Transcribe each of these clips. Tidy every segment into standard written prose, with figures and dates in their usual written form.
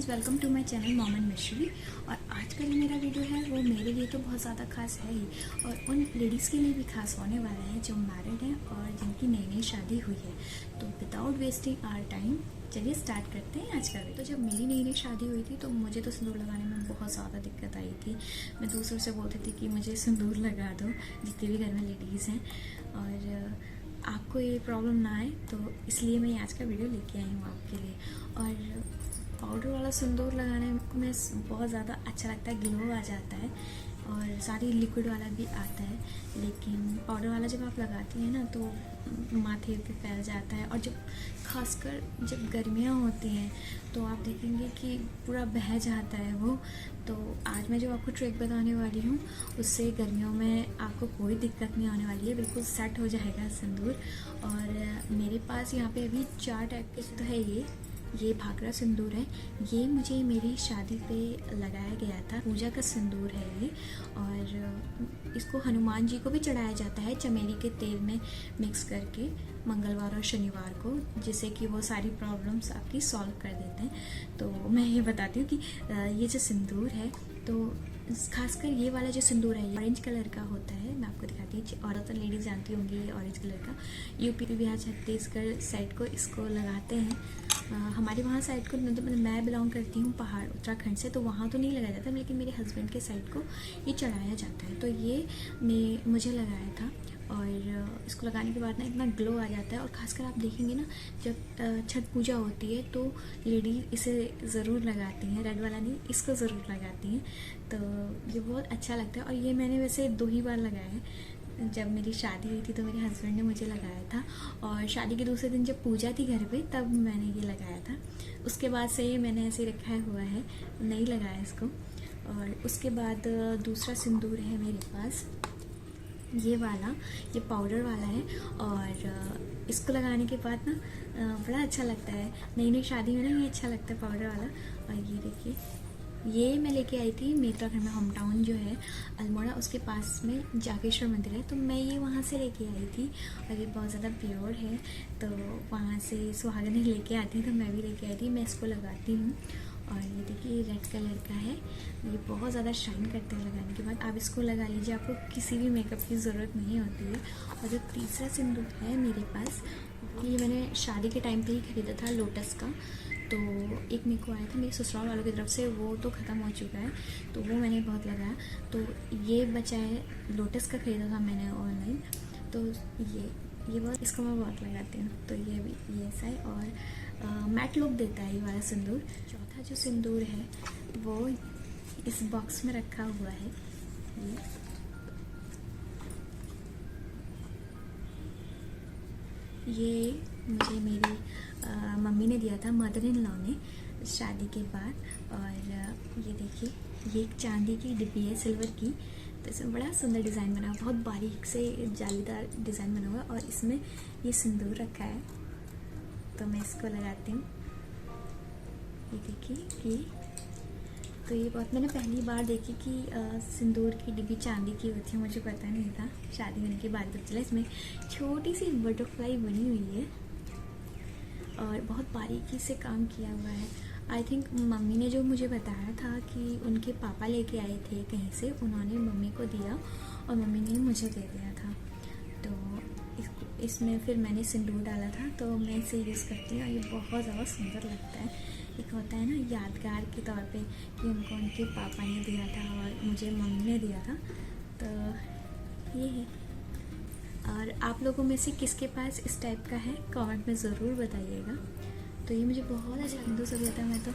Friends, welcome to my channel मोमन मिश्री। और आज का जो मेरा वीडियो है वो मेरे लिए तो बहुत ज़्यादा खास है ही, और उन लेडीज़ के लिए भी खास होने वाला है जो मैरिड हैं और जिनकी नई नई शादी हुई है। तो विदाउट वेस्टिंग आवर टाइम चलिए स्टार्ट करते हैं आज का वीडियो। तो जब मेरी नई नई शादी हुई थी तो मुझे तो सिंदूर लगाने में बहुत ज़्यादा दिक्कत आई थी। मैं दूसरों से बोलती थी कि मुझे सिंदूर लगा दो, जितने भी घर में लेडीज़ हैं, और आपको ये प्रॉब्लम ना आए, तो इसलिए मैं आज का वीडियो लेके आई हूँ आपके लिए। और पाउडर वाला सिंदूर लगाने में बहुत ज़्यादा अच्छा लगता है, ग्लो आ जाता है, और सारी लिक्विड वाला भी आता है। लेकिन पाउडर वाला जब आप लगाती हैं ना तो माथे पे फैल जाता है, और जब खासकर जब गर्मियाँ होती हैं तो आप देखेंगे कि पूरा बह जाता है वो। तो आज मैं जो आपको ट्रिक बताने वाली हूँ उससे गर्मियों में आपको कोई दिक्कत नहीं आने वाली है, बिल्कुल सेट हो जाएगा सिंदूर। और मेरे पास यहाँ पे अभी 4 टाइप के तो है। ये भाखड़ा सिंदूर है, ये मुझे मेरी शादी पे लगाया गया था। पूजा का सिंदूर है ये, और इसको हनुमान जी को भी चढ़ाया जाता है चमेली के तेल में मिक्स करके मंगलवार और शनिवार को, जिससे कि वो सारी प्रॉब्लम्स आपकी सॉल्व कर देते हैं। तो मैं ये बताती हूँ कि ये जो सिंदूर है, तो खासकर ये वाला जो सिंदूर है ये ऑरेंज कलर का होता है। मैं आपको दिखाती हूँ, और तो लेडीज़ जानती होंगी ये ऑरेंज कलर का। यूपी बिहार छत्तीसगढ़ साइड को इसको लगाते हैं। हमारे वहाँ साइड को, मतलब मैं बिलोंग करती हूँ पहाड़ उत्तराखंड से, तो वहाँ तो नहीं लगाया जाता, लेकिन मेरे हस्बैंड के साइड को ये चढ़ाया जाता है। तो ये मुझे लगाया था, और इसको लगाने के बाद ना इतना ग्लो आ जाता है। और ख़ासकर आप देखेंगे ना, जब छठ पूजा होती है तो लेडी इसे ज़रूर लगाती हैं, रेड वाला नहीं, इसको ज़रूर लगाती हैं। तो ये बहुत अच्छा लगता है। और ये मैंने वैसे 2 ही बार लगाया है। जब मेरी शादी हुई थी तो मेरे हस्बैंड ने मुझे लगाया था, और शादी के दूसरे दिन जब पूजा थी घर पे तब मैंने ये लगाया था। उसके बाद से ये मैंने ऐसे रखा हुआ है, नहीं लगाया इसको। और उसके बाद दूसरा सिंदूर है मेरे पास, ये वाला, ये पाउडर वाला है। और इसको लगाने के बाद ना बड़ा अच्छा लगता है। नई नई शादी में ना ये अच्छा लगता है पाउडर वाला। और ये देखिए, ये मैं लेके आई थी मेरे उत्तराखंड में, होम टाउन जो है अल्मोड़ा, उसके पास में जागेश्वर मंदिर है, तो मैं ये वहाँ से लेके आई थी। और ये बहुत ज़्यादा प्योर है, तो वहाँ से सुहागनें लेके आती हैं, तो मैं भी लेके आई थी। मैं इसको लगाती हूँ, और ये देखिए रेड कलर का है। ये बहुत ज़्यादा शाइन करते हैं लगाने के बाद। आप इसको लगा लीजिए, आपको किसी भी मेकअप की ज़रूरत नहीं होती है। और जो तीसरा सिंदूर है मेरे पास, ये मैंने शादी के टाइम पे ही ख़रीदा था लोटस का। तो एक मेरे को आया था मेरे ससुराल वालों की तरफ से, वो तो ख़त्म हो चुका है, तो वो मैंने बहुत लगाया। तो ये बचा है, लोटस का ख़रीदा था मैंने ऑनलाइन। तो ये बहुत, इसको मैं बहुत लगाती हूँ। तो ये भी ये ऐसा है, और मैट लुक देता है ये वाला सिंदूर। चौथा जो सिंदूर है वो इस बॉक्स में रखा हुआ है। ये मुझे मेरी मम्मी ने दिया था, मदर इन लॉ ने, शादी के बाद। और ये देखिए, ये एक चांदी की डिब्बी है, सिल्वर की। तो इसमें बड़ा सुंदर डिज़ाइन बना हुआ, बहुत बारीक से जालीदार डिज़ाइन बना हुआ है, और इसमें ये सिंदूर रखा है। तो मैं इसको लगाती हूँ, ये देखिए ये। तो ये बहुत, मैंने पहली बार देखी कि सिंदूर की डिब्बी चांदी की होती है, मुझे पता नहीं था। शादी होने के बाद पता चला। इसमें छोटी सी बटरफ्लाई बनी हुई है, और बहुत बारीकी से काम किया हुआ है। आई थिंक मम्मी ने जो मुझे बताया था कि उनके पापा लेके आए थे कहीं से, उन्होंने मम्मी को दिया और मम्मी ने मुझे दे दिया था। तो इसमें फिर मैंने सिंदूर डाला था, तो मैं इसे यूज़ करती हूँ, और ये बहुत ज़्यादा सुंदर लगता है। एक होता है ना यादगार के तौर पे कि उनको उनके पापा ने दिया था और मुझे मम्मी ने दिया था। तो ये है। और आप लोगों में से किसके पास इस टाइप का है, कमेंट में ज़रूर बताइएगा। तो ये मुझे बहुत अच्छा, हिंदू सभ्यता में तो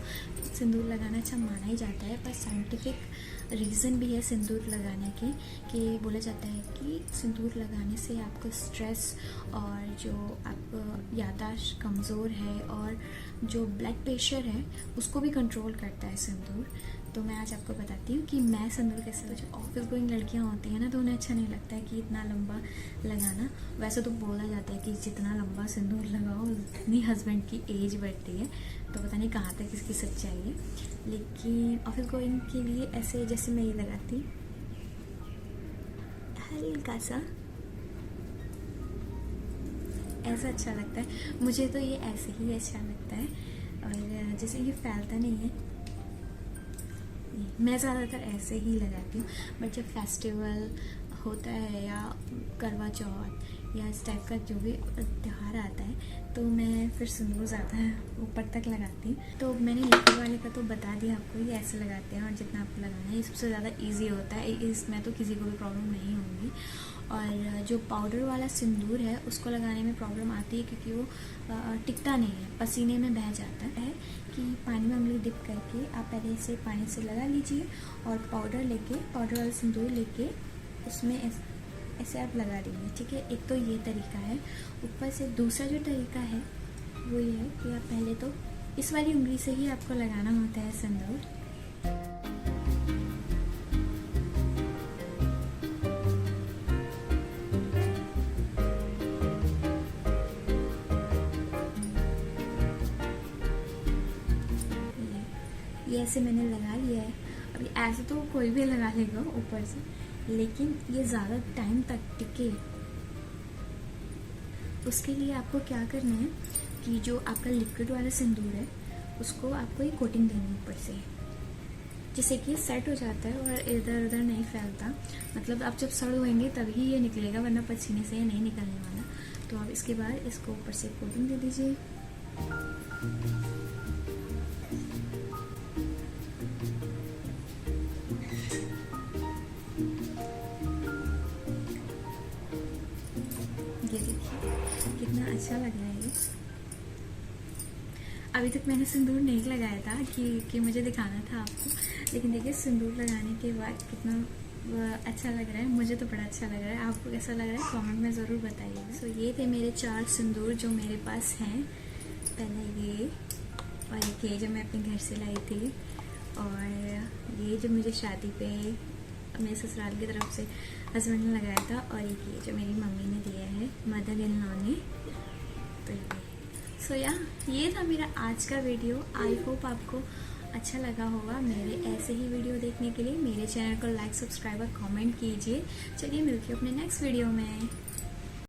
सिंदूर लगाना अच्छा माना ही जाता है, पर साइंटिफिक रीज़न भी है सिंदूर लगाने की, कि बोला जाता है कि सिंदूर लगाने से आपको स्ट्रेस, और जो आप याददाश्त कमज़ोर है, और जो ब्लड प्रेशर है उसको भी कंट्रोल करता है सिंदूर। तो मैं आज आपको बताती हूँ कि मैं सिंदूर कैसे, जो ऑफिस गोइंग लड़कियाँ होती हैं ना, तो उन्हें अच्छा नहीं लगता है कि इतना लंबा लगाना। वैसे तो बोला जाता है कि जितना लंबा सिंदूर लगाओ उतनी हस्बैंड की एज बढ़ती है, तो पता नहीं कहाँ तक इसकी सच्चाई है। लेकिन ऑफिस गोइंग के लिए ऐसे, जैसे मैं ये लगाती हल्का सा, ऐसा अच्छा लगता है मुझे। तो ये ऐसे ही अच्छा लगता है, और जैसे ये फैलता नहीं है, मैं ज़्यादातर ऐसे ही लगाती हूँ, बट जब फेस्टिवल होता है या करवा चौथ या इस टाइप का जो भी त्यौहार आता है तो मैं फिर सिंदूर ज़्यादा ऊपर तक लगाती हूँ। तो मैंने लिक्विड वाले का तो बता दिया आपको, ये ऐसे लगाते हैं और जितना आपको लगाना है ये सबसे ज़्यादा ईजी होता है, इसमें तो किसी को भी प्रॉब्लम नहीं होगी। और जो पाउडर वाला सिंदूर है उसको लगाने में प्रॉब्लम आती है क्योंकि वो टिकता नहीं है, पसीने में बह जाता है। कि पानी में उंगली डिप करके आप पहले इसे पानी से लगा लीजिए और पाउडर वाला सिंदूर लेके उसमें ऐसे आप लगा दीजिए, ठीक है। एक तो ये तरीका है। ऊपर से दूसरा जो तरीका है वो ये है कि आप पहले तो इस वाली उंगली से ही आपको लगाना होता है सिंदूर। ये ऐसे मैंने लगा लिया है। अभी ऐसे तो कोई भी लगा लेगा ऊपर से, लेकिन ये ज़्यादा टाइम तक टिके उसके लिए आपको क्या करना है कि जो आपका लिक्विड वाला सिंदूर है उसको आपको एक कोटिंग देनी है ऊपर से, जिससे कि सेट हो जाता है और इधर उधर नहीं फैलता। मतलब आप जब सड़ होएंगे तभी ये निकलेगा, वरना पसीने से ये नहीं निकलने वाला। तो आप इसके बाद इसको ऊपर से कोटिंग दे दीजिए। ये देखिए कितना अच्छा लग रहा है ये। अभी तक मैंने सिंदूर नहीं लगाया था कि मुझे दिखाना था आपको, लेकिन देखिए सिंदूर लगाने के बाद कितना अच्छा लग रहा है। मुझे तो बड़ा अच्छा लग रहा है, आपको कैसा लग रहा है कमेंट में ज़रूर बताइएगा। सो ये थे मेरे 4 सिंदूर जो मेरे पास हैं। पहले ये और एक ये जो मैं अपने घर से लाई थी, और ये जो मुझे शादी पे मेरे ससुराल की तरफ से हस्बैंड ने लगाया था, और एक ये जो मेरी मम्मी ने दिया है, मदर इन लॉ ने। तो ये ये था मेरा आज का वीडियो। आई होप आपको अच्छा लगा होगा। मेरे ऐसे ही वीडियो देखने के लिए मेरे चैनल को लाइक, सब्सक्राइब और कमेंट कीजिए। चलिए मिलते हैं अपने नेक्स्ट वीडियो में।